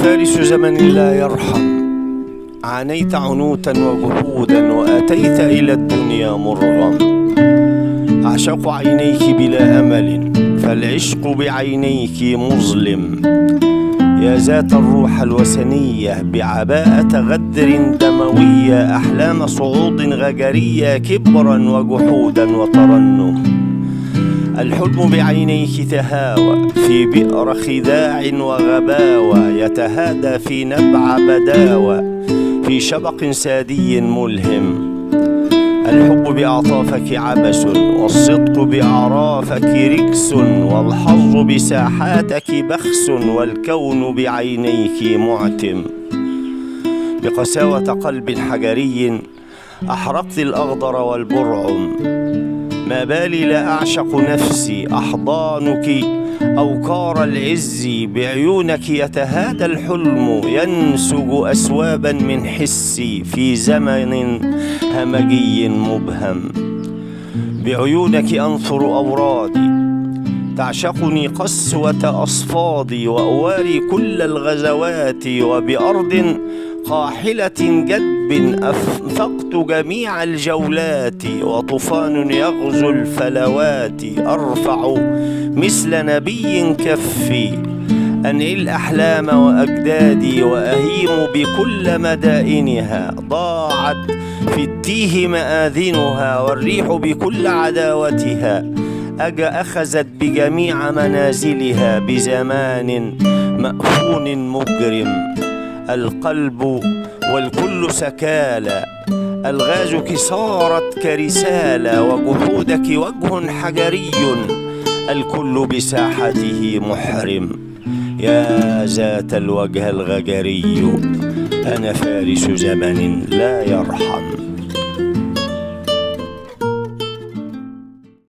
فارس زمن لا يرحم. عانيت عنوتا وجحودا وأتيت إلى الدنيا مرغم. أعشق عينيك بلا أمل فالعشق بعينيك مظلم. يا ذات الروح الوثنية بعباءة غدر دموية، أحلام صعود غجرية كبرا وجحودا وترنم. الحلم بعينيك تهاوى في بئر خداع وغباوة، يتهادى في نبع بداوى في شبق سادي ملهم. الحب بأعطافك عبث والصدق بأعرافك ركس، والحظ بساحاتك بخس والكون بعينيك معتم. بقساوة قلب حجري أحرقت الأخضر والبرعم. ما بالي لا أعشق نفسي أحضانك أوكار العز. بعيونك يتهادى الحلم ينسج أسوابا من حسي في زمن همجي مبهم. بعيونك أنثر أورادي تعشقني قسوة أصفادي، وأواري كل الغزوات. وبأرض قاحلة جدب أفقت جميع الجولات، وطوفان يغزو الفلوات. أرفع مثل نبي كفي أنعي الأحلام وأجدادي، وأهيم بكل مدائنها. ضاعت في التيه مآذنها والريح بكل عداوتها. أخذت بجميع منازلها بزمان مأفون مجرم. القلب والكل سكالى، ألغازك صارت كرسالة، وجحودك وجه حجري الكل بساحته محرم. يا ذات الوجه الغجري أنا فارس زمن لا يرحم.